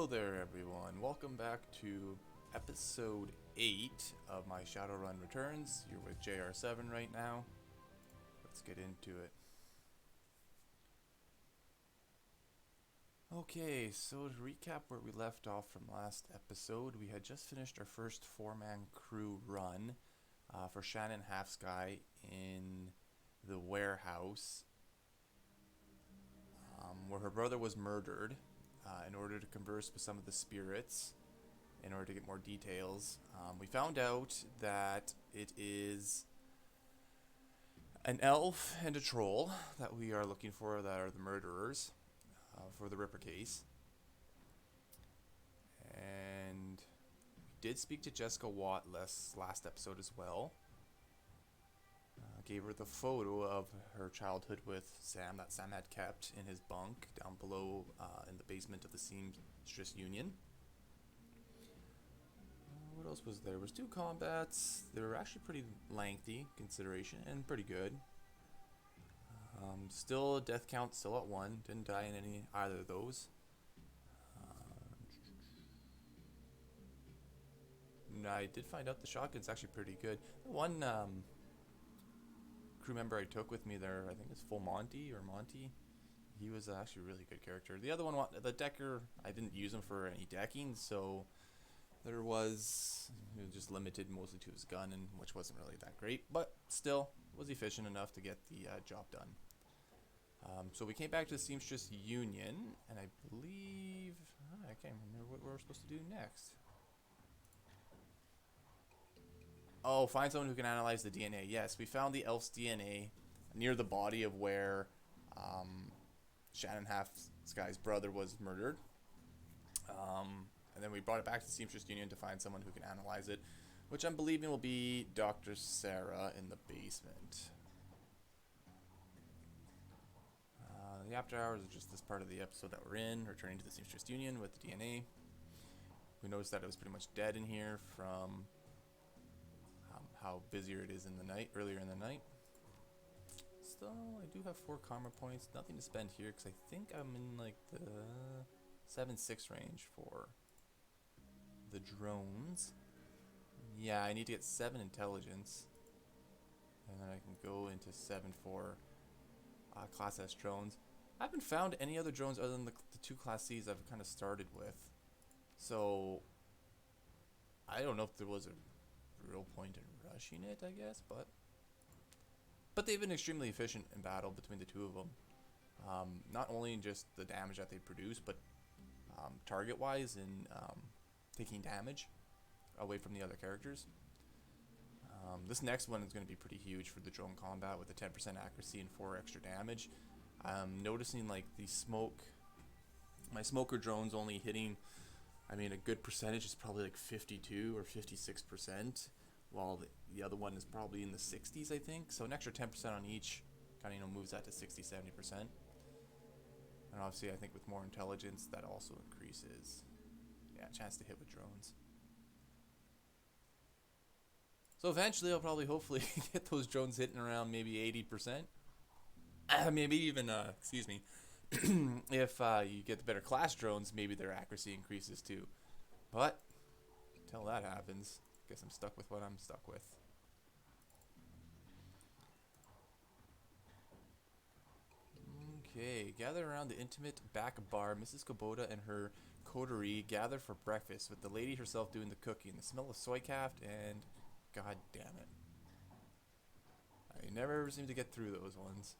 there everyone, welcome back to episode 8 of my Shadowrun Returns. You're with JRSEVERYN right now. Let's get into it. Okay, so to recap where we left off from last episode, we had just finished our first 4-man crew run for Shannon Halfsky in the warehouse where her brother was murdered. In order to converse with some of the spirits, in order to get more details, we found out that it is an elf and a troll that we are looking for, that are the murderers for the Ripper case. And we did speak to Jessica Watt last episode as well. Gave her the photo of her childhood with Sam that Sam had kept in his bunk down below in the basement of the Seamstress Union. What else was there? There was 2 combats. They were actually pretty lengthy consideration and pretty good. Still death count still at 1. Didn't die in either of those. I did find out the shotgun's actually pretty good. The one crew member I took with me there, I think it's Full Monty or Monty. He was actually a really good character. The other one, the Decker, I didn't use him for any decking, so he was just limited mostly to his gun, and which wasn't really that great, but still was efficient enough to get the job done. So we came back to the Seamstress Union, and I believe I can't remember what we were supposed to do next. Oh, find someone who can analyze the DNA. Yes, we found the elf's DNA near the body of where Shannon Halfsky's brother was murdered. And then we brought it back to the Seamstress Union to find someone who can analyze it, which I'm believing will be Dr. Sarah in the basement. The after hours is just this part of the episode that we're in, returning to the Seamstress Union with the DNA. We noticed that it was pretty much dead in here from how busier it is in the night, earlier in the night. Still, I do have 4 karma points. Nothing to spend here because I think I'm in like the 7-6 range for the drones. Yeah, I need to get 7 intelligence, and then I can go into 7 for Class S drones. I haven't found any other drones other than the 2 Class Cs I've kind of started with, so I don't know if there was a real point in rushing it, I guess, but they've been extremely efficient in battle between the 2 of them. Not only in just the damage that they produce, but target wise in taking damage away from the other characters. This next one is going to be pretty huge for the drone combat with the 10% accuracy and 4 extra damage. I'm noticing like my smoker drones only hitting, I mean, a good percentage is probably like 52 or 56%, while the other one is probably in the 60s, I think. So an extra 10% on each kind of moves that to 60-70%. And obviously, I think with more intelligence, that also increases, chance to hit with drones. So eventually, I'll probably hopefully get those drones hitting around maybe 80%. Maybe even, excuse me, if you get the better class drones, maybe their accuracy increases too. But until that happens, I guess I'm stuck with what I'm stuck with. Okay, gather around the intimate back bar. Mrs. Kubota and her coterie gather for breakfast, with the lady herself doing the cooking. The smell of soy calf and god damn it, I never ever seem to get through those ones.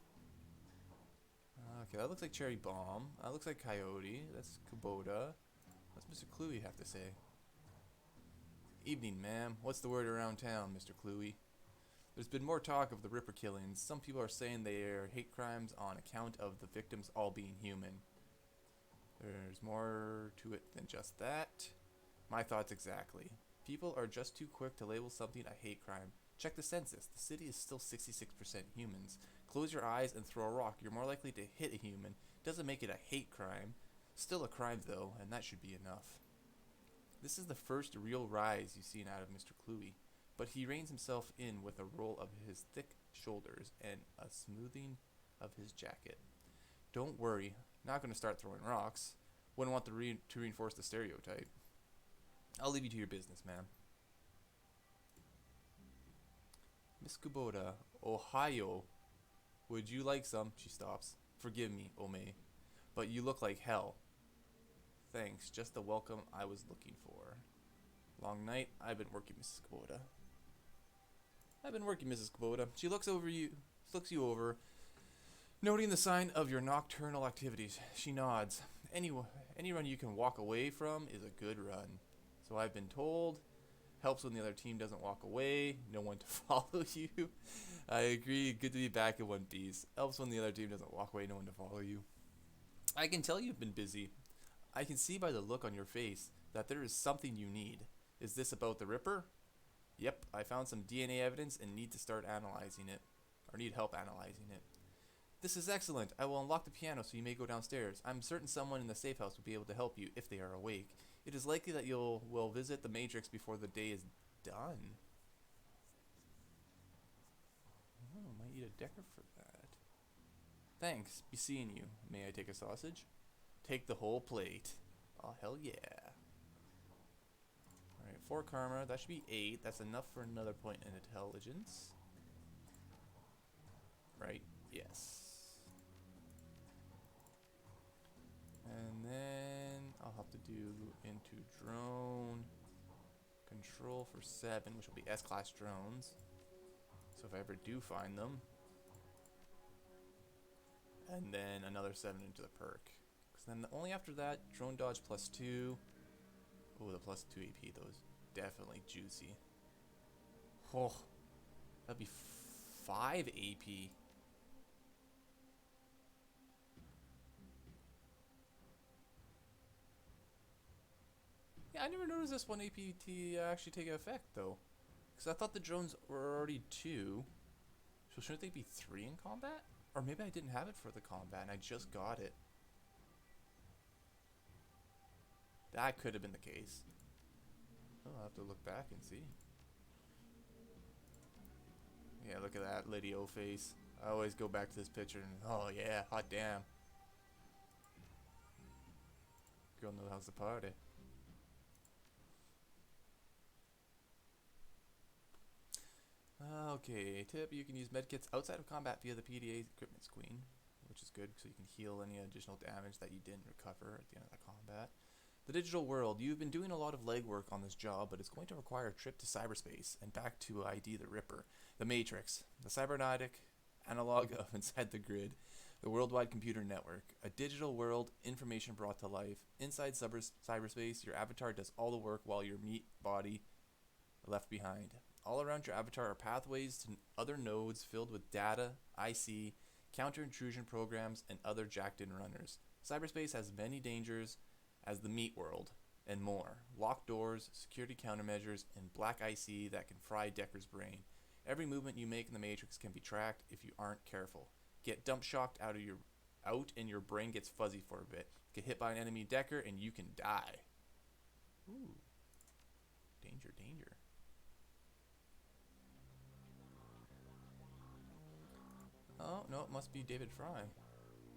Okay, that looks like Cherry Bomb. That looks like Coyote. That's Kubota. What's Mr. Cluey have to say? Evening, ma'am. What's the word around town, Mr. Cluey? There's been more talk of the Ripper killings. Some people are saying they are hate crimes on account of the victims all being human. There's more to it than just that. My thoughts exactly. People are just too quick to label something a hate crime. Check the census. The city is still 66% humans. Close your eyes and throw a rock. You're more likely to hit a human. Doesn't make it a hate crime. Still a crime, though, and that should be enough. This is the first real rise you've seen out of Mr. Cluey, but he reins himself in with a roll of his thick shoulders and a smoothing of his jacket. Don't worry, not going to start throwing rocks. Wouldn't want to reinforce the stereotype. I'll leave you to your business, ma'am. Miss Kubota, Ohio. Would you like some? She stops. Forgive me, Ome, but you look like hell. Thanks, just the welcome I was looking for. Long night. I've been working, Mrs. Kubota. I've been working, Mrs. Kubota. She looks you over, noting the sign of your nocturnal activities. She nods. Any run you can walk away from is a good run. So I've been told. Helps when the other team doesn't walk away. No one to follow you. I agree. Good to be back in one piece. Helps when the other team doesn't walk away. No one to follow you. I can tell you've been busy. I can see by the look on your face that there is something you need. Is this about the Ripper? Yep, I found some DNA evidence and need to start analyzing it. Or need help analyzing it. This is excellent. I will unlock the piano so you may go downstairs. I'm certain someone in the safe house will be able to help you if they are awake. It is likely that will visit the Matrix before the day is done. Oh, might eat a Decker for that. Thanks. Be seeing you. May I take a sausage? Take the whole plate. Oh, hell yeah. Alright, 4 karma. That should be 8. That's enough for another point in intelligence. Right? Yes. And then I'll have to do into drone control for 7, which will be S-class drones. So if I ever do find them. And then another 7 into the perk. Because then only after that, drone dodge +2. Oh, the +2 AP, those definitely juicy. Oh, that'd be 5 AP. Yeah, I never noticed this one APT actually take effect though. Because I thought the drones were already 2. So shouldn't they be 3 in combat? Or maybe I didn't have it for the combat and I just got it. That could have been the case. Oh, I'll have to look back and see. Yeah, look at that Lady O face. I always go back to this picture and, oh yeah, hot damn. Girl knows how's the party. Okay, tip, you can use medkits outside of combat via the PDA equipment screen, which is good, so you can heal any additional damage that you didn't recover at the end of the combat. The digital world, you've been doing a lot of legwork on this job, but it's going to require a trip to cyberspace and back to ID the Ripper, the Matrix, the cybernetic analog of inside the grid, the worldwide computer network, a digital world, information brought to life. Inside cyberspace, your avatar does all the work while your meat body left behind. All around your avatar are pathways to other nodes filled with data, IC, counter-intrusion programs, and other jacked-in runners. Cyberspace has many dangers as the meat world, and more. Locked doors, security countermeasures, and black IC that can fry Decker's brain. Every movement you make in the Matrix can be tracked if you aren't careful. Get dump shocked out and your brain gets fuzzy for a bit. Get hit by an enemy Decker and you can die. Ooh. Danger, danger. Oh, no, it must be David Fry.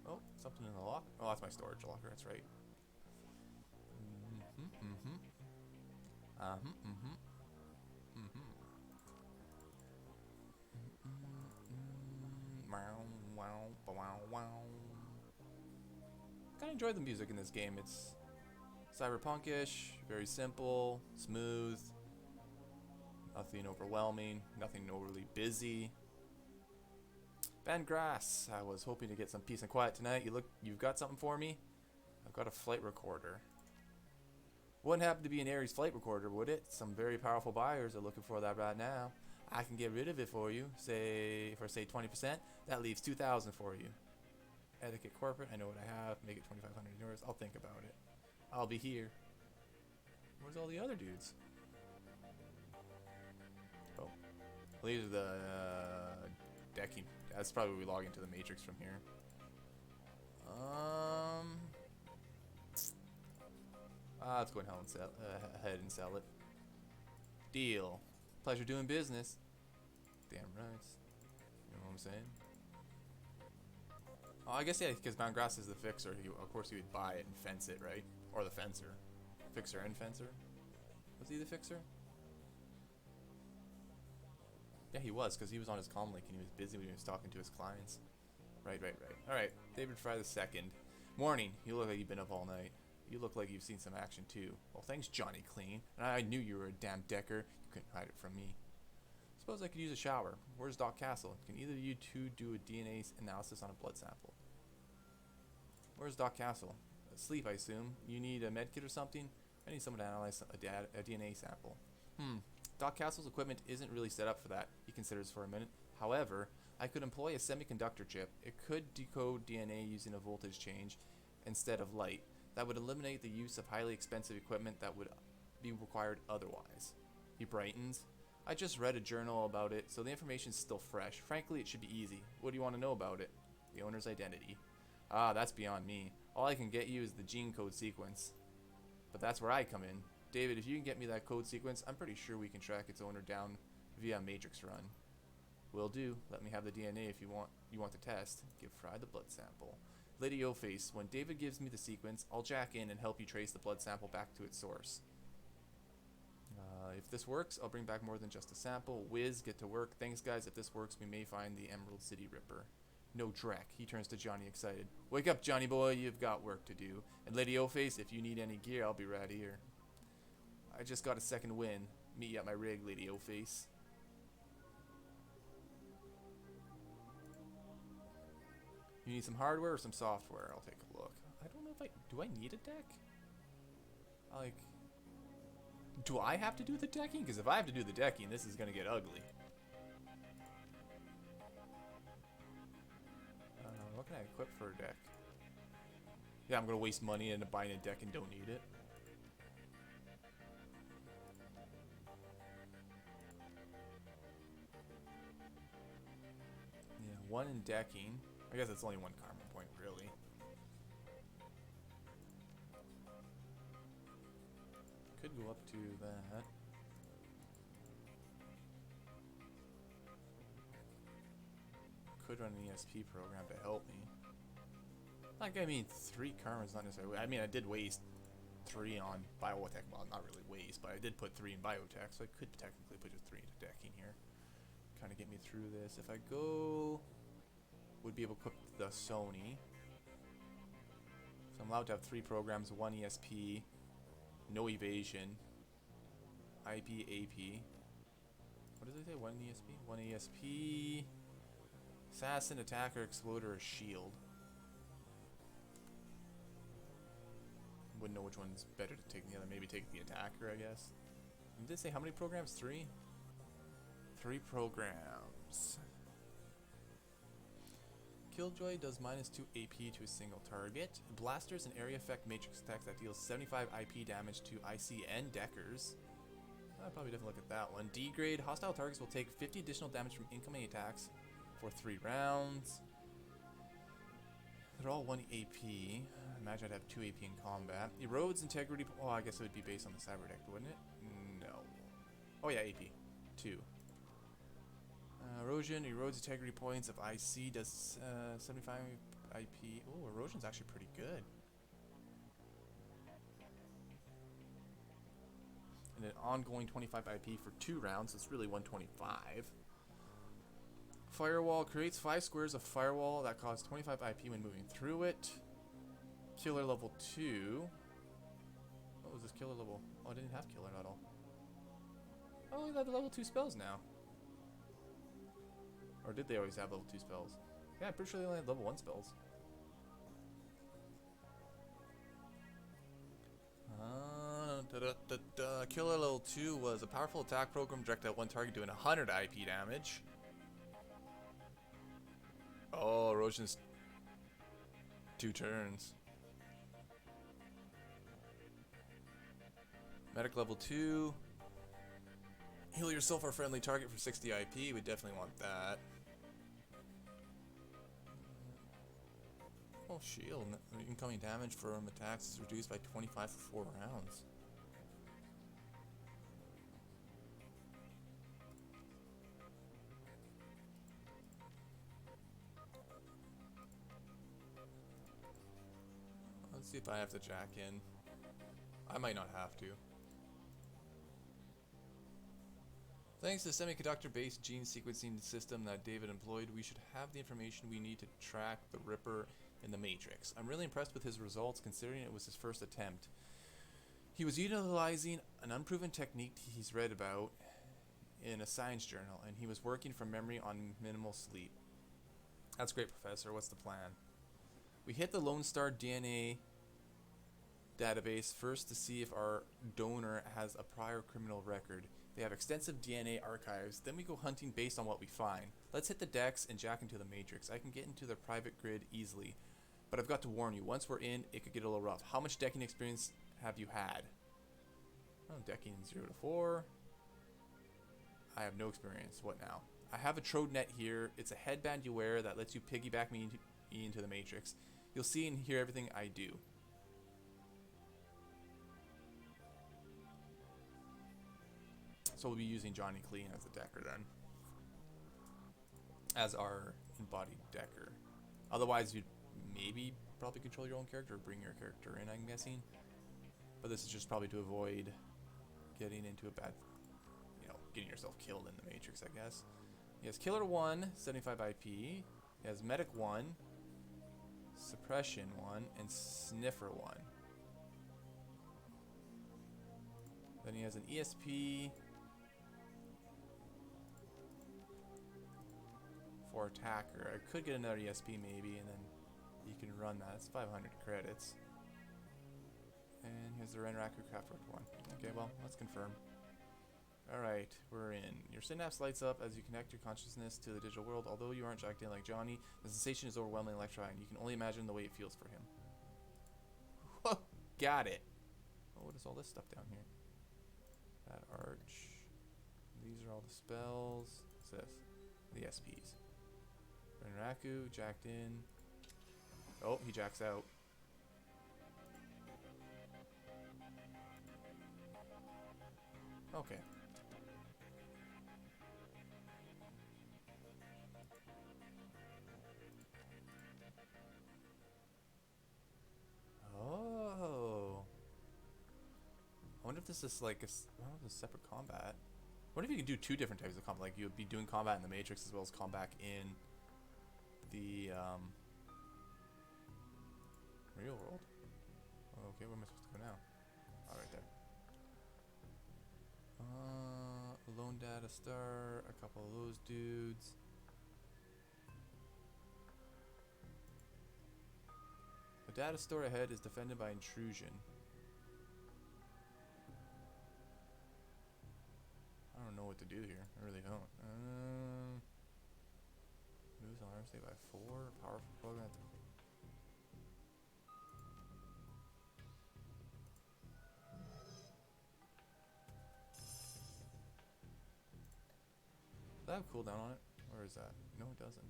Oh, something in the locker. Oh, that's my storage locker, that's right. Kinda enjoy the music in this game. It's cyberpunkish, very simple, smooth, nothing overwhelming, nothing overly busy. Ben Grass, I was hoping to get some peace and quiet tonight. You've got something for me? I've got a flight recorder. Wouldn't happen to be an Ares flight recorder, would it? Some very powerful buyers are looking for that right now. I can get rid of it for you, say 20%. That leaves 2,000 for you. Etiquette corporate, I know what I have. Make it 2,500 yours. I'll think about it. I'll be here. Where's all the other dudes? Oh, well, these are the decking. That's probably where we log into the Matrix from here. Let's go ahead and sell it. Deal. Pleasure doing business. Damn right. You know what I'm saying? Oh, I guess, yeah, because Mount Grass is the fixer. Of course, he would buy it and fence it, right? Or the fencer. Fixer and fencer. Was he the fixer? Yeah, he was, because he was on his comm link and he was busy when he was talking to his clients. Right. Alright, David Fry the second. Morning. You look like you've been up all night. You look like you've seen some action, too. Well, thanks, Johnny Clean. And I knew you were a damn decker. You couldn't hide it from me. Suppose I could use a shower. Where's Doc Castle? Can either of you two do a DNA analysis on a blood sample? Where's Doc Castle? Asleep, I assume. You need a med kit or something? I need someone to analyze a DNA sample. Doc Castle's equipment isn't really set up for that, he considers for a minute. However, I could employ a semiconductor chip. It could decode DNA using a voltage change instead of light. That would eliminate the use of highly expensive equipment that would be required otherwise. He brightens. I just read a journal about it, so the information's still fresh. Frankly, it should be easy. What do you want to know about it? The owner's identity. Ah, that's beyond me. All I can get you is the gene code sequence. But that's where I come in. David, if you can get me that code sequence, I'm pretty sure we can track its owner down via a matrix run. Will do. Let me have the DNA if you want the test. Give Fry the blood sample. Lady O-Face, when David gives me the sequence, I'll jack in and help you trace the blood sample back to its source. If this works, I'll bring back more than just a sample. Whiz, get to work. Thanks, guys. If this works, we may find the Emerald City Ripper. No dreck. He turns to Johnny excited. Wake up, Johnny boy. You've got work to do. And Lady O-Face, if you need any gear, I'll be right here. I just got a second win. Meet you at my rig, Lady O-Face. You need some hardware or some software? I'll take a look. I don't know if do I need a deck? Like, do I have to do the decking? Because if I have to do the decking, this is going to get ugly. What can I equip for a deck? Yeah, I'm going to waste money into buying a deck and don't need it. Yeah, one in decking. I guess it's only one karma point, really. Could go up to that. Could run an ESP program to help me. Like, I mean, 3 karma's not necessarily. I mean, I did waste 3 on biotech. Well, not really waste, but I did put 3 in biotech, so I could technically put just 3 into decking here. Kind of get me through this. If I go, would be able to equip the Sony. So I'm allowed to have 3 programs, 1 ESP, no evasion, IP, AP. What does it say? 1 ESP? 1 ESP, assassin, attacker, exploder, or shield. Wouldn't know which one's better to take than the other. Maybe take the attacker, I guess. And did it say how many programs? 3? 3 programs. Killjoy does -2 AP to a single target. Blasters an area effect matrix attacks that deals 75 IP damage to IC and deckers. I'd probably definitely look at that one. D grade, hostile targets will take 50 additional damage from incoming attacks for 3 rounds. They're all 1 AP. Imagine I'd have 2 AP in combat. Erodes integrity. Oh, I guess it would be based on the cyber deck, wouldn't it? No. Oh yeah, AP. 2. Erosion erodes integrity points of IC. Does 75 IP. Oh, erosion's actually pretty good. And an ongoing 25 IP for 2 rounds. It's really 125. Firewall creates 5 squares of firewall that cause 25 IP when moving through it. Killer level 2. What was this killer level? Oh, I didn't have killer at all. Oh, we have level 2 spells now. Or did they always have level 2 spells? Yeah, I'm pretty sure they only had level 1 spells. Killer level 2 was a powerful attack program directed at one target doing 100 IP damage. Oh, erosion's 2 turns. Medic level 2. Heal yourself or friendly target for 60 IP. We definitely want that. Oh, shield. Incoming damage from attacks is reduced by 25 for 4 rounds. Let's see if I have to jack in. I might not have to. Thanks to the semiconductor-based gene sequencing system that David employed, we should have the information we need to track the Ripper in the Matrix. I'm really impressed with his results, considering it was his first attempt. He was utilizing an unproven technique he's read about in a science journal, and he was working from memory on minimal sleep. That's great, Professor. What's the plan? We hit the Lone Star DNA database first to see if our donor has a prior criminal record. They have extensive DNA archives. Then we go hunting based on what we find. Let's hit the decks and jack into the Matrix. I can get into the private grid easily, but I've got to warn you, once we're in, it could get a little rough. How much decking experience have you had? Oh, decking 0 to 4. I have no experience. What now? I have a Trode net here. It's a headband you wear that lets you piggyback me into the Matrix. You'll see and hear everything I do. So we'll be using Johnny Clean as the decker then. As our embodied decker. Otherwise, you'd maybe probably control your own character or bring your character in, I'm guessing. But this is just probably to avoid getting into a bad, getting yourself killed in the Matrix, I guess. He has Killer 1, 75 IP. He has Medic 1, Suppression 1, and Sniffer 1. Then he has an ESP for Attacker. I could get another ESP maybe, and then you can run that. It's 500 credits. And here's the Renraku Craftwork 1. Okay, well, let's confirm. Alright, we're in. Your synapse lights up as you connect your consciousness to the digital world. Although you aren't jacked in like Johnny, the sensation is overwhelmingly electrifying. You can only imagine the way it feels for him. Whoa, got it. Oh, what is all this stuff down here? That arch. These are all the spells. What's this? The SPs. Renraku, jacked in. Oh, he jacks out. Okay. Oh. I wonder if this is like a separate combat. What if you could do two different types of combat? Like you would be doing combat in the Matrix as well as combat in the real world. Okay, where am I supposed to go now? Oh, right there. Lone Data Star, a couple of those dudes. The data store ahead is defended by intrusion. I don't know what to do here. I really don't. Moves on arm stay by 4. Powerful program. Does that have cooldown on it? Or is that? No, it doesn't.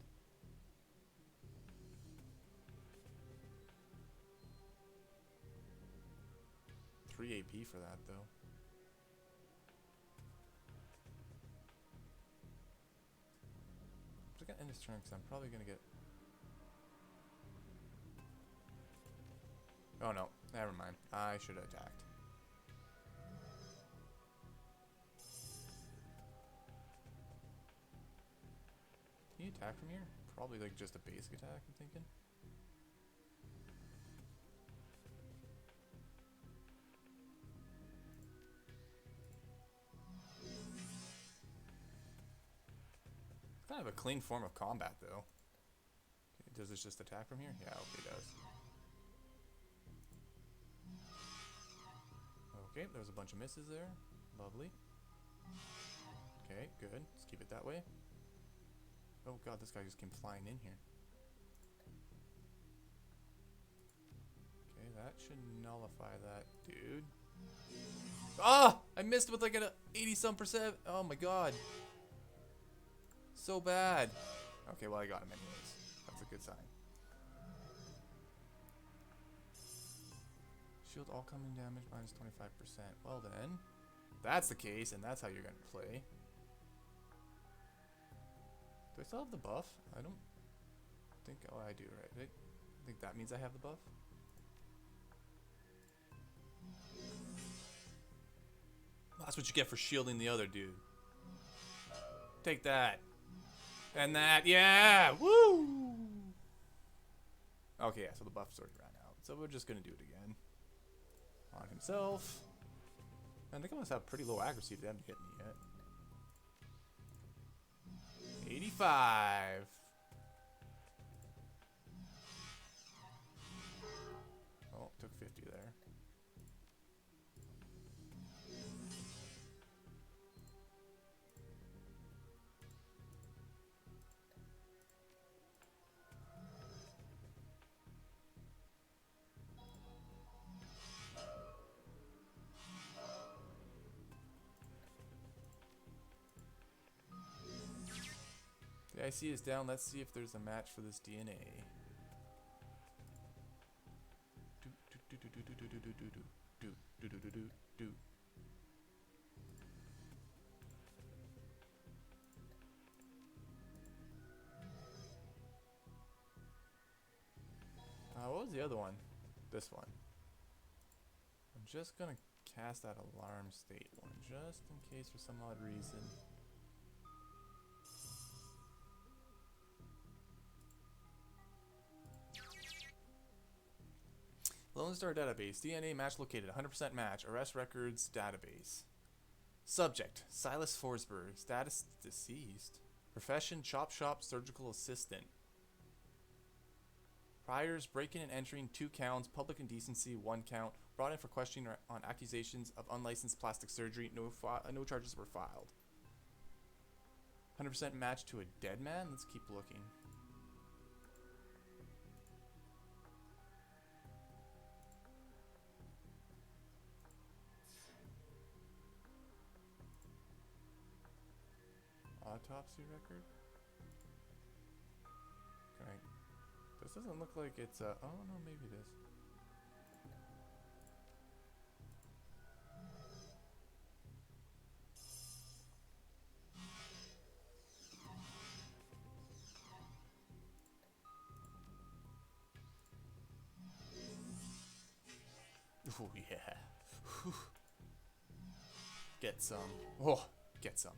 AP for that though. I'm just gonna end this turn because I'm probably gonna get. Oh no, never mind. I should have attacked. Can you attack from here? Probably like just a basic attack, I'm thinking. Kind of a clean form of combat, though. Okay, does this just attack from here? Yeah, okay, it does. Okay, there's a bunch of misses there. Lovely. Okay, good. Let's keep it that way. Oh god, this guy just came flying in here. Okay, that should nullify that dude. Ah! I missed with like an 80-some%. Oh my god. So bad. Okay, well I got him anyways. That's a good sign. Shield all coming damage minus 25%. Well then, that's the case, and that's how you're gonna play. Do I still have the buff? I don't think. Oh, I do, right? I think that means I have the buff. That's what you get for shielding the other dude. Take that. And that. Yeah! Woo! Okay, yeah, so the buff's already ran out. So we're just gonna do it again. On himself. And they must have pretty low accuracy if they haven't hit me yet. 85. Oh, took 50 there. The IC is down. Let's see if there's a match for this DNA. What was the other one? This one. I'm just gonna cast that alarm state one, just in case for some odd reason. Lone Star Database. DNA match located. 100% match. Arrest records database. Subject. Silas Forsberg. Status deceased. Profession chop shop surgical assistant. Priors breaking and entering 2 counts. Public indecency 1 count. Brought in for questioning on accusations of unlicensed plastic surgery. No charges were filed. 100% match to a dead man. Let's keep looking. Autopsy record? Okay. This doesn't look like it's a... Oh, no, maybe it is. Oh, yeah. Whew. Get some. Oh, get some.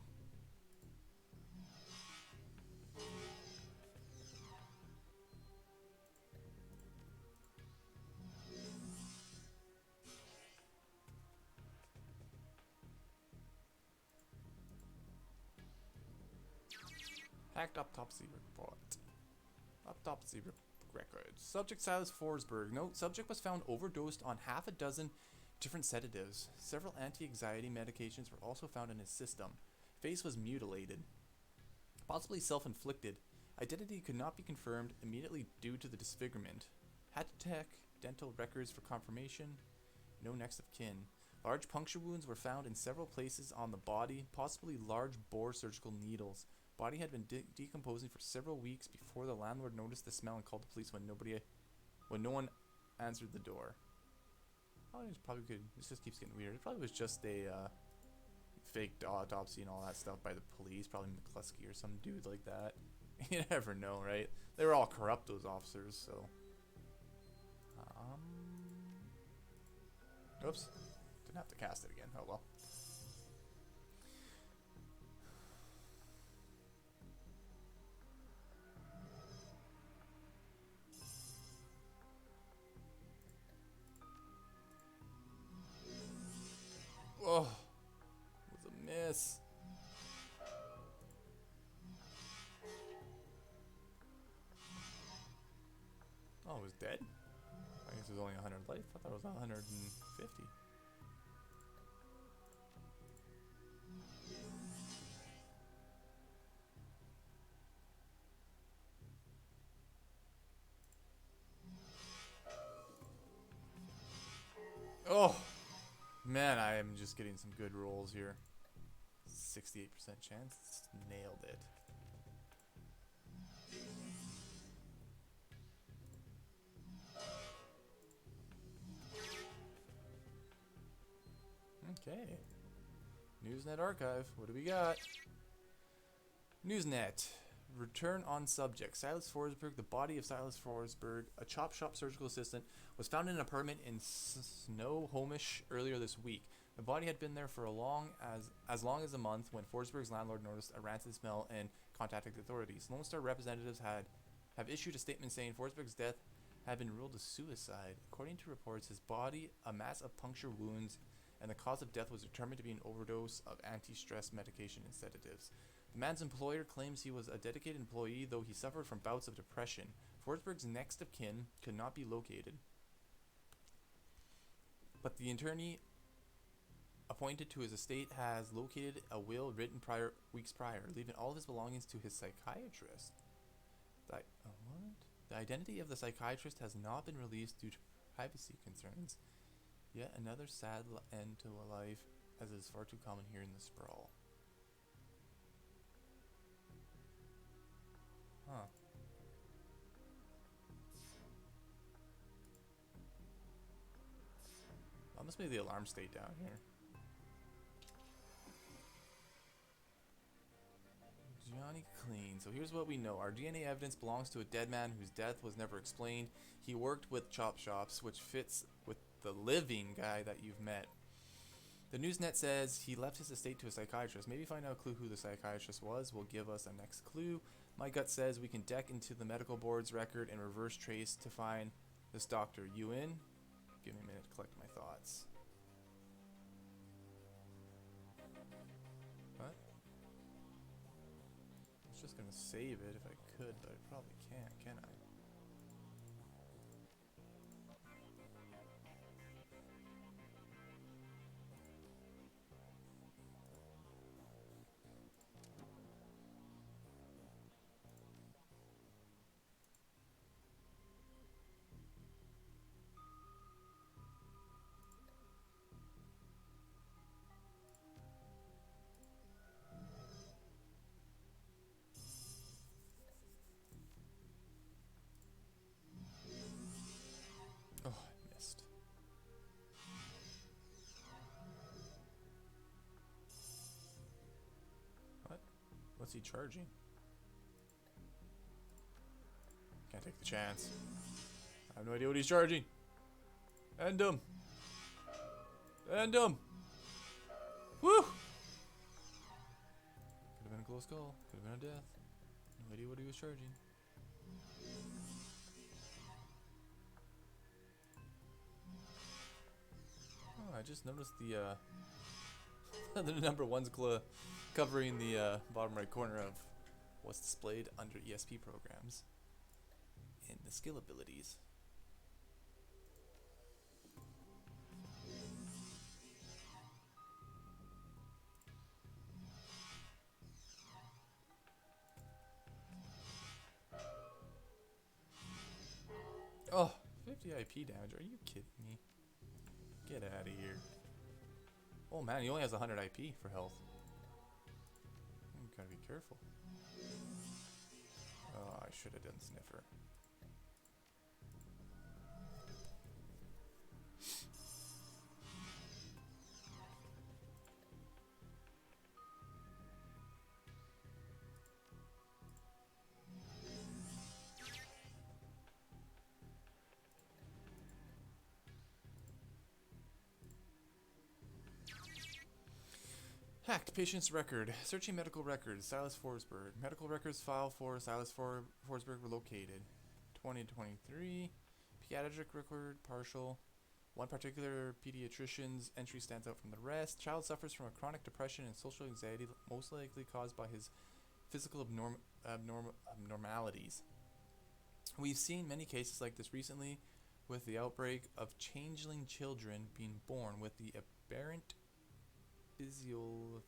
Hacked autopsy report. Autopsy records. Subject Silas Forsberg. Note, subject was found overdosed on half a dozen different sedatives. Several anti-anxiety medications were also found in his system. Face was mutilated. Possibly self-inflicted. Identity could not be confirmed immediately due to the disfigurement. Had to check dental records for confirmation. No next of kin. Large puncture wounds were found in several places on the body, possibly large bore surgical needles. Body had been decomposing for several weeks before the landlord noticed the smell and called the police when no one answered the door. Oh, it probably could. This just keeps getting weird. It probably was just a faked autopsy and all that stuff by the police. Probably McCluskey or some dude like that. You never know, right? They were all corrupt, those officers. So, oops, didn't have to cast it again. Oh well. Oh, it was a miss. Oh, it was dead? I guess it was only 100 life. I thought it was 150. Oh, man, I am just getting some good rolls here. 68% chance. Nailed it. Okay. Newsnet archive. What do we got? Newsnet. Return on subject. Silas Forsberg. The body of Silas Forsberg, a chop shop surgical assistant, was found in an apartment in Snohomish earlier this week. The body had been there for as long as a month when Forsberg's landlord noticed a rancid smell and contacted the authorities. Lone Star representatives have issued a statement saying Forsberg's death had been ruled a suicide. According to reports, his body, a mass of puncture wounds, and the cause of death was determined to be an overdose of anti-stress medication and sedatives. The man's employer claims he was a dedicated employee, though he suffered from bouts of depression. Forsberg's next of kin could not be located, but the attorney appointed to his estate has located a will written weeks prior, leaving all of his belongings to his psychiatrist. What? The identity of the psychiatrist has not been released due to privacy concerns. Yet another sad end to a life, as is far too common here in the sprawl. Huh. That must be the alarm state down here. Johnny Clean. So here's what we know. Our DNA evidence belongs to a dead man whose death was never explained. He worked with chop shops, which fits with the living guy that you've met. The Newsnet says he left his estate to a psychiatrist. Maybe find out a clue who the psychiatrist was will give us a next clue. My gut says we can deck into the medical board's record and reverse trace to find this doctor. You in? Give me a minute to collect my thoughts. What? I was just gonna save it if I could, but I probably can't, can I? Oh, I missed. What? What's he charging? Can't take the chance. I have no idea what he's charging. End him. End him. Woo! Could have been a close call. Could have been a death. No idea what he was charging. Oh, I just noticed the the number one's covering the bottom right corner of what's displayed under ESP programs in the skill abilities. Oh, 50 IP damage. Are you kidding me? Get out of here. Oh man, he only has 100 IP for health. You gotta be careful. Oh, I should have done Sniffer. Hacked patient's record. Searching medical records. Silas Forsberg. Medical records file for Silas Forsberg were located. 2023. Pediatric record partial. One particular pediatrician's entry stands out from the rest. Child suffers from a chronic depression and social anxiety, most likely caused by his physical abnormalities. We've seen many cases like this recently, with the outbreak of changeling children being born with the aberrant physiology.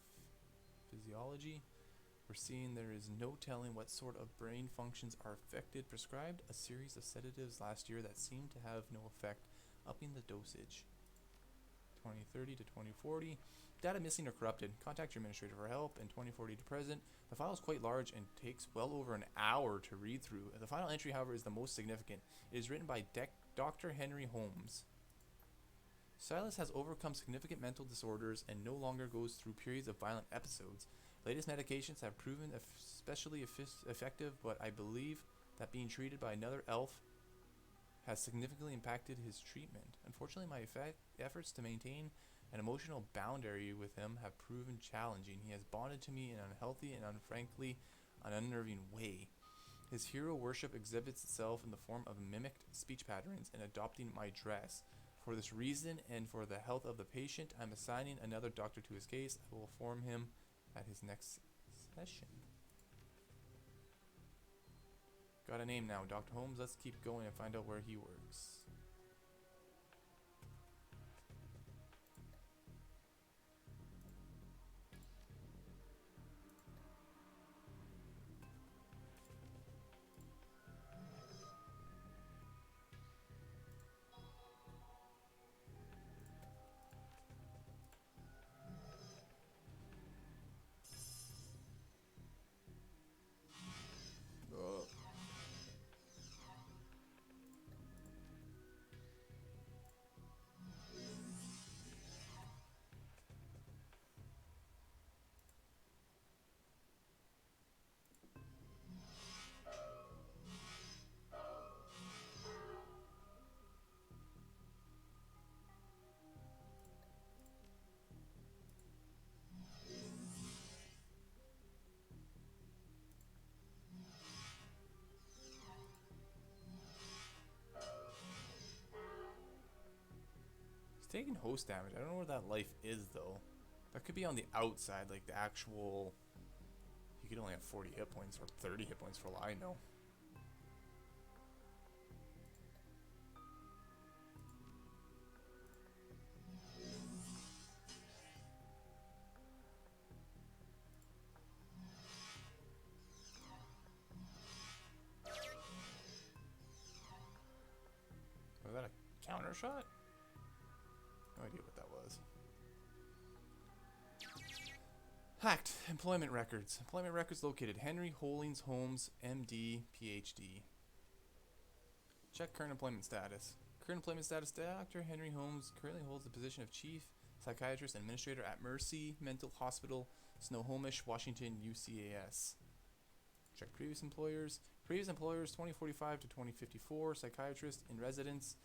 We're seeing there is no telling what sort of brain functions are affected. Prescribed a series of sedatives last year that seemed to have no effect, upping the dosage. 2030 to 2040. Data missing or corrupted. Contact your administrator for help. In 2040 to present. The file is quite large and takes well over an hour to read through. The final entry, however, is the most significant. It is written by Dr. Henry Holmes. Silas has overcome significant mental disorders and no longer goes through periods of violent episodes. Latest medications have proven especially effective, but I believe that being treated by another elf has significantly impacted his treatment. Unfortunately, my efforts to maintain An emotional boundary with him have proven challenging. He has bonded to me in an unhealthy and frankly an unnerving way. His hero worship exhibits itself in the form of mimicked speech patterns and adopting my dress. For this reason and for the health of the patient, I'm assigning another doctor to his case. I will inform him at his next session. Got a name now, Dr. Holmes. Let's keep going and find out where he works. He's taking host damage. I don't know where that life is, though. That could be on the outside, like the actual... He could only have 40 hit points or 30 hit points for all I know. Was that a counter shot? No idea what that was. Hacked. Employment records. Employment records located. Henry Hollings Holmes, MD, PhD. Check current employment status. Current employment status. Dr. Henry Holmes currently holds the position of Chief Psychiatrist and Administrator at Mercy Mental Hospital, Snohomish, Washington, UCAS. Check previous employers. Previous employers 2045 to 2054. Psychiatrist in residence,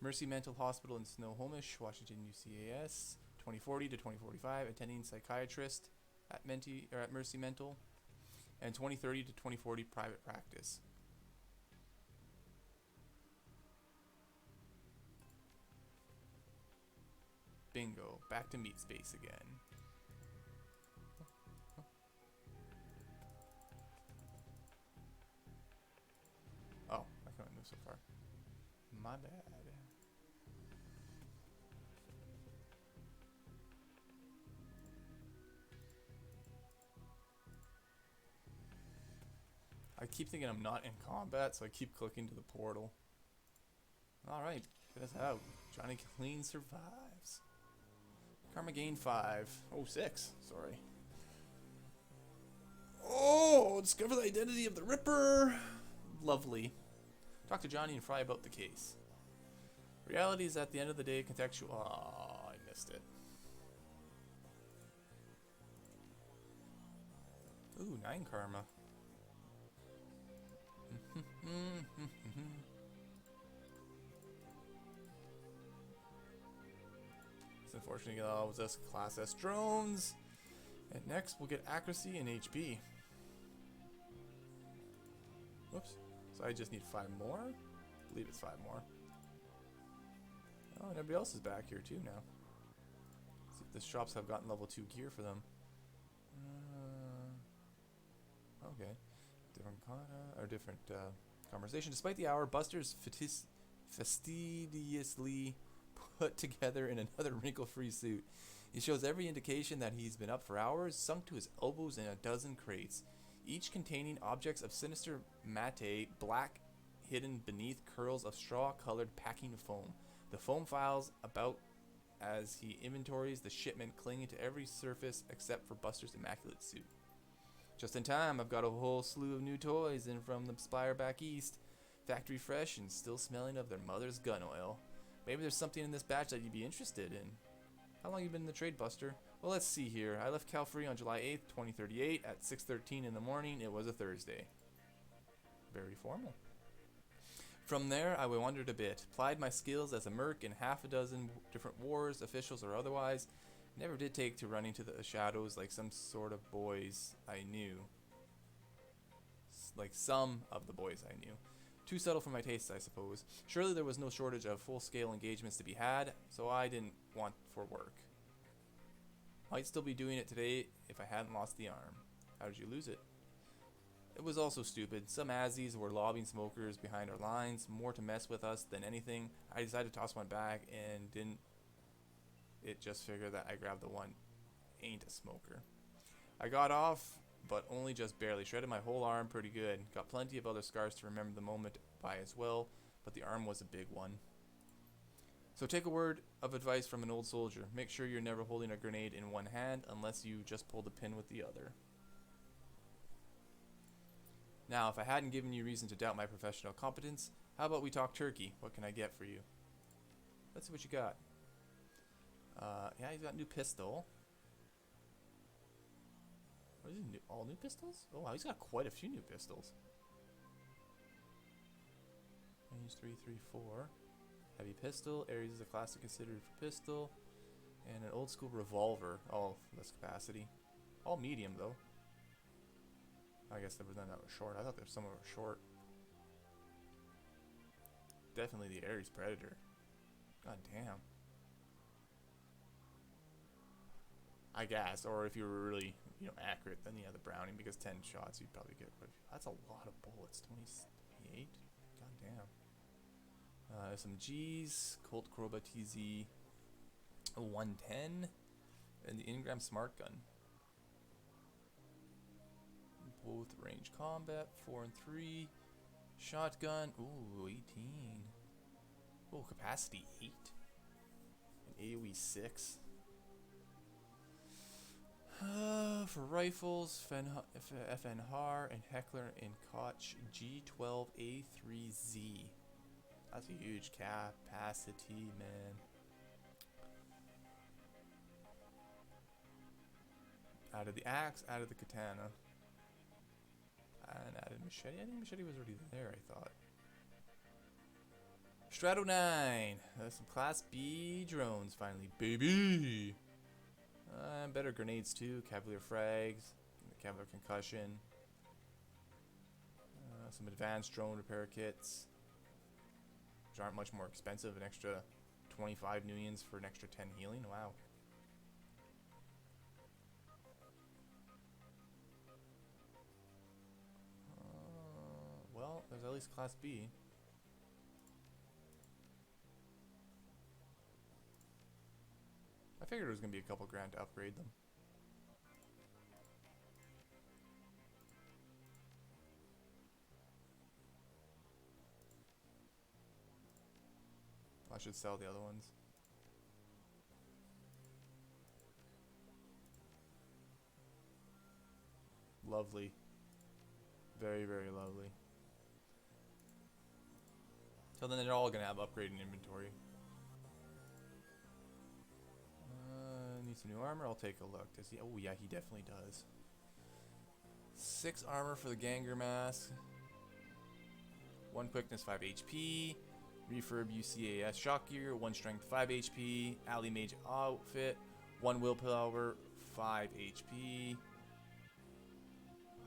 Mercy Mental Hospital in Snohomish, Washington, UCAS. 2040 to 2045. Attending psychiatrist at Mercy Mental. And 2030 to 2040 private practice. Bingo. Back to meat space again. Oh, I can only move so far. My bad. I keep thinking I'm not in combat, so I keep clicking to the portal. Alright, get us out. Johnny Clean survives. Karma gain 5. Oh, 6. Sorry. Oh, discover the identity of the Ripper. Lovely. Talk to Johnny and Fry about the case. Reality is at the end of the day contextual. Oh, I missed it. Ooh, 9 karma. It's unfortunate it allows us Class S drones. And next we'll get accuracy and HP. Whoops. So I just need 5 more? I believe it's 5 more. Oh, and everybody else is back here too now. Let's see if the shops have gotten level 2 gear for them. Okay. Different conversation. Despite the hour, Buster's fastidiously put together in another wrinkle-free suit. He shows every indication that he's been up for hours, sunk to his elbows in a dozen crates, each containing objects of sinister matte, black, hidden beneath curls of straw-colored packing foam. The foam files about as he inventories the shipment, clinging to every surface except for Buster's immaculate suit. Just in time, I've got a whole slew of new toys in from the supplier back east. Factory fresh and still smelling of their mother's gun oil. Maybe there's something in this batch that you'd be interested in. How long have you been in the trade, Buster? Well, let's see here. I left Cal Free on July 8th, 2038 at 6:13 in the morning. It was a Thursday. Very formal. From there, I wandered a bit, plied my skills as a merc in half a dozen different wars, officials or otherwise. Never did take to running to the shadows like some sort of boys I knew. Like some of the boys I knew. Too subtle for my tastes, I suppose. Surely there was no shortage of full-scale engagements to be had, so I didn't want for work. Might still be doing it today if I hadn't lost the arm. How did you lose it? It was also stupid. Some Azzies were lobbing smokers behind our lines, more to mess with us than anything. I decided to toss one back and didn't it just figure that I grabbed the one ain't a smoker. I got off, but only just barely. Shredded my whole arm pretty good. Got plenty of other scars to remember the moment by as well, but the arm was a big one. So take a word of advice from an old soldier. Make sure you're never holding a grenade in one hand unless you just pull the pin with the other. Now, if I hadn't given you reason to doubt my professional competence, how about we talk turkey? What can I get for you? Let's see what you got. Yeah, he's got a new pistol. What is he, all new pistols? Oh wow, he's got quite a few new pistols. Range 334. Heavy pistol. Ares is a classic considered for pistol. And an old school revolver. Oh, less capacity. All medium though. I guess there was none that were short. I thought there were some that were short. Definitely the Ares Predator. God damn. I guess, or if you were really, accurate, then yeah, the Browning, because 10 shots you'd probably get. That's a lot of bullets. 28. God damn. Some G's, Colt Kroba TZ, a 110, and the Ingram Smart Gun. Both range combat, 4 and 3. Shotgun, ooh, 18. Oh, capacity 8. And AoE 6. For rifles, FNHAR and Heckler and Koch G12A3Z. That's a huge capacity, man. Added the axe, added the katana. And added machete. I think machete was already there, I thought. Strato 9. Some Class B drones, finally. Baby! Better grenades, too. Cavalier frags. Cavalier concussion. Some advanced drone repair kits. Which aren't much more expensive. An extra 25 nuions for an extra 10 healing. Wow. Well, there's at least Class B. I figured it was going to be a couple grand to upgrade them. I should sell the other ones. Lovely. Very, very lovely. So then they're all going to have upgrading inventory. Needs some new armor. I'll take a look. Does he? Oh yeah, he definitely does. 6 armor for the Ganger mask. 1 quickness, 5 HP. Refurb UCAS shock gear. 1 strength, 5 HP. Alley mage outfit. 1 willpower, 5 HP.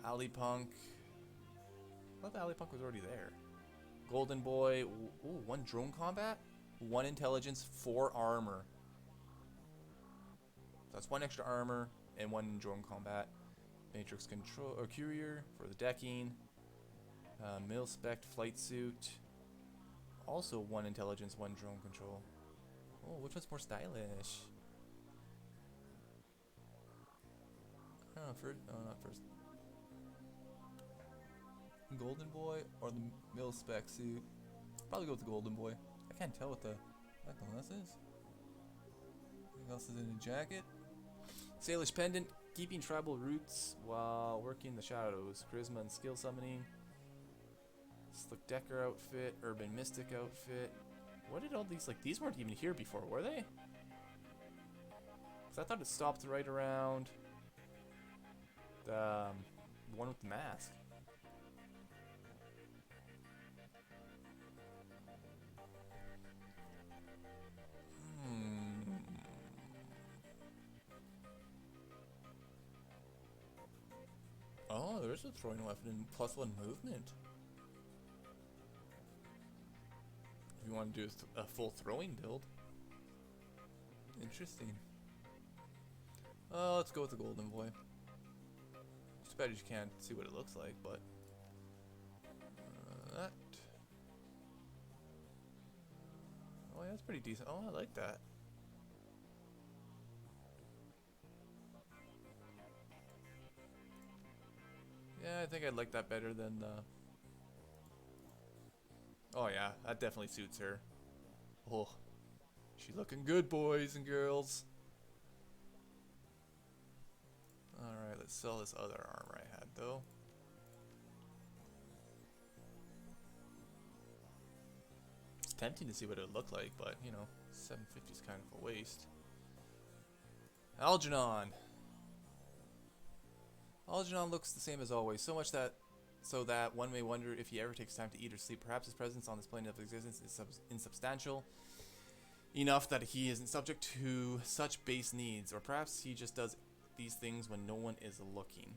Alley punk. I thought the alley punk was already there. Golden boy. Ooh, 1 drone combat. 1 intelligence, 4 armor. That's 1 extra armor and 1 drone combat. Matrix control or courier for the decking. Mil-spec flight suit. Also 1 intelligence, 1 drone control. Oh, which one's more stylish? Oh, first. Oh, not first. Golden boy or the mil-spec suit? Probably go with the golden boy. I can't tell what the heck this is. Anything else is in a jacket? Salish pendant, keeping tribal roots while working the shadows. Charisma and skill summoning. Slick Decker outfit, urban mystic outfit. What did all these, like, these weren't even here before, were they? Because I thought it stopped right around the one with the mask. there's a throwing weapon and +1 movement. If you want to do a full throwing build. Interesting. Let's go with the golden boy. Too bad you can't see what it looks like, but that. Oh yeah, that's pretty decent. Oh, I like that. Yeah, I think I'd like that better than the. Oh yeah, that definitely suits her. Oh, she's looking good, boys and girls. Alright, let's sell this other armor I had, though. It's tempting to see what it would look like, but, you know, 750 is kind of a waste. Algernon! Algernon looks the same as always, so that one may wonder if he ever takes time to eat or sleep. Perhaps his presence on this plane of existence is insubstantial enough that he isn't subject to such base needs, or perhaps he just does these things when no one is looking.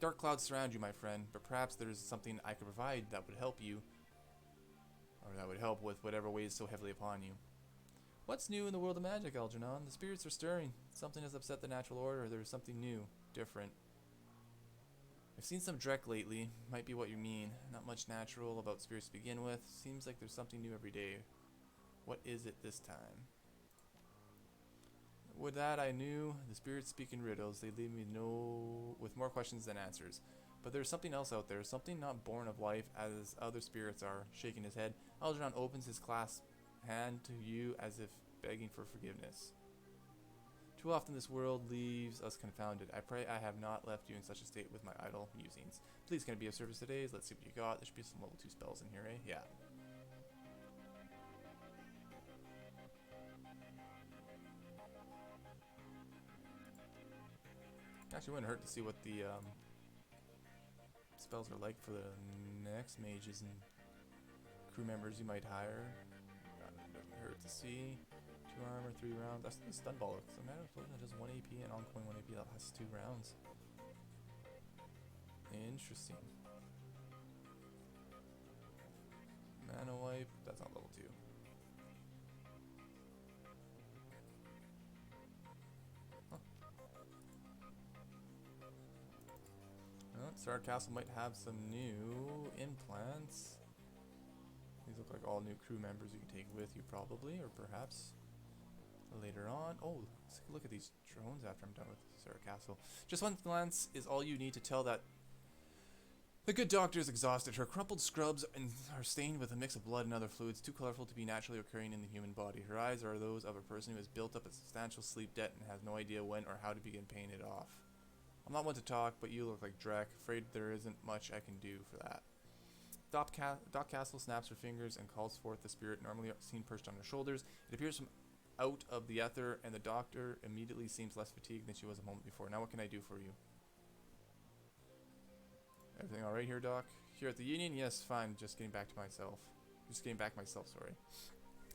Dark clouds surround you, my friend, but perhaps there is something I could provide that would help you, or that would help with whatever weighs so heavily upon you. What's new in the world of magic, Algernon? The spirits are stirring. Something has upset the natural order. There is something new, different. I've seen some dreck lately. Might be what you mean. Not much natural about spirits to begin with. Seems like there's something new every day. What is it this time? With that I knew, the spirits speak in riddles. They leave me with more questions than answers. But there's something else out there, something not born of life as other spirits are. Shaking his head, Algernon opens his clasped hand to you as if begging for forgiveness. Too often this world leaves us confounded. I pray I have not left you in such a state with my idle musings. Please, can it be of service today? Let's see what you got. There should be some level 2 spells in here, eh? Yeah. Actually, wouldn't hurt to see what the spells are like for the next mages and crew members you might hire. Doesn't hurt to see. 2 armor, 3 rounds. That's the stun ball. It's a matter of that does 1 AP and ongoing 1 AP that has 2 rounds. Interesting. Mana wipe. That's not level 2. Star Castle might have some new implants. These look like all new crew members you can take with you probably, or perhaps later on. Oh, let's take a look at these drones after I'm done with Sarah Castle. Just one glance is all you need to tell that the good doctor is exhausted. Her crumpled scrubs are stained with a mix of blood and other fluids too colorful to be naturally occurring in the human body. Her eyes are those of a person who has built up a substantial sleep debt and has no idea when or how to begin paying it off. I'm not one to talk, but you look like Drek. Afraid there isn't much I can do for that. Doc Castle snaps her fingers and calls forth the spirit normally seen perched on her shoulders. It appears from out of the ether, and the doctor immediately seems less fatigued than she was a moment before. Now what can I do for you? Everything alright here, Doc? Here at the Union? Yes, fine. Just getting back myself, sorry.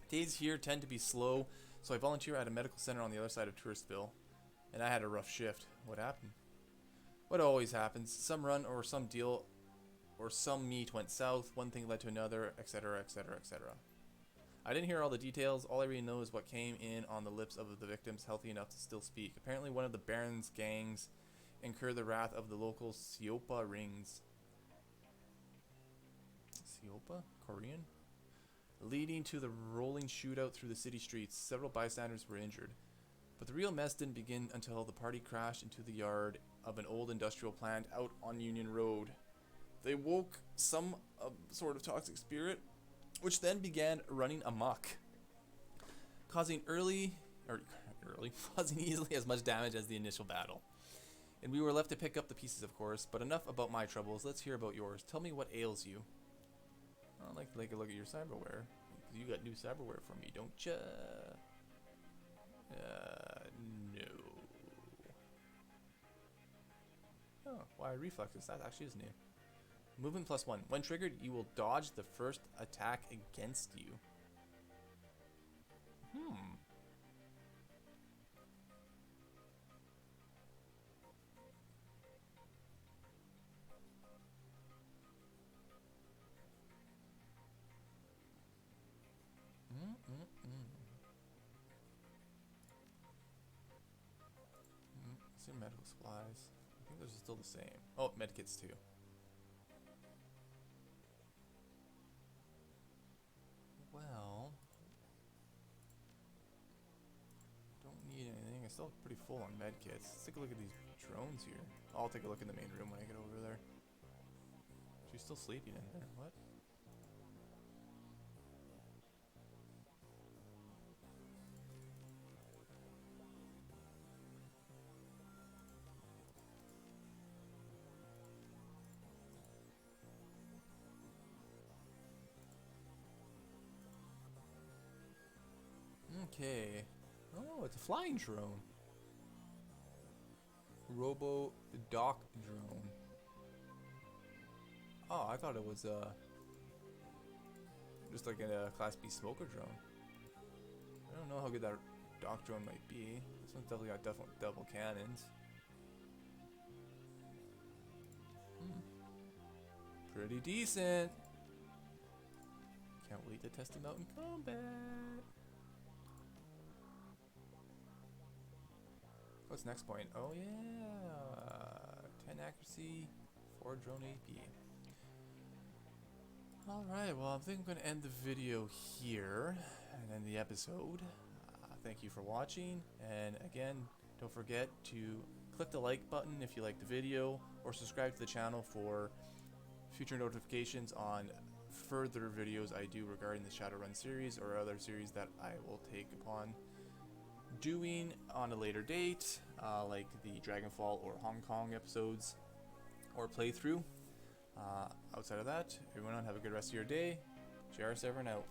Days here tend to be slow, so I volunteer at a medical center on the other side of Touristville. And I had a rough shift. What happened? What always happens. Some run or some deal or some meet went south. One thing led to another, etc., etc., etc. I didn't hear all the details. All I really know is what came in on the lips of the victims, healthy enough to still speak. Apparently one of the Baron's gangs incurred the wrath of the local Siopa rings. Siopa? Korean? Leading to the rolling shootout through the city streets. Several bystanders were injured. But the real mess didn't begin until the party crashed into the yard of an old industrial plant out on Union Road. They woke some sort of toxic spirit, which then began running amok, causing causing easily as much damage as the initial battle. And we were left to pick up the pieces, of course. But enough about my troubles. Let's hear about yours. Tell me what ails you. I'd like to take a look at your cyberware. You got new cyberware for me, don't ya? No. Oh, why reflexes? That actually is new. Movement +1. When triggered, you will dodge the first attack against you. Let's see medical supplies. I think those are still the same. Oh, medkits too. Well, don't need anything. I still look pretty full on medkits. Let's take a look at these drones here. I'll take a look in the main room when I get over there. She's still sleeping in there. What? Okay. Oh, it's a flying drone. Robo Dock drone. Oh, I thought it was just like a Class B smoker drone. I don't know how good that dock drone might be. This one's definitely got double cannons. Pretty decent. Can't wait to test them out in combat. What's next point? Oh yeah, 10 accuracy, 4 drone AP. Alright, well I think I'm going to end the video here and end the episode. Thank you for watching, and again, don't forget to click the like button if you like the video, or subscribe to the channel for future notifications on further videos I do regarding the Shadowrun series or other series that I will take upon doing on a later date, like the Dragonfall or Hong Kong episodes or playthrough. Outside of that, everyone have a good rest of your day. JRSEVERYN out.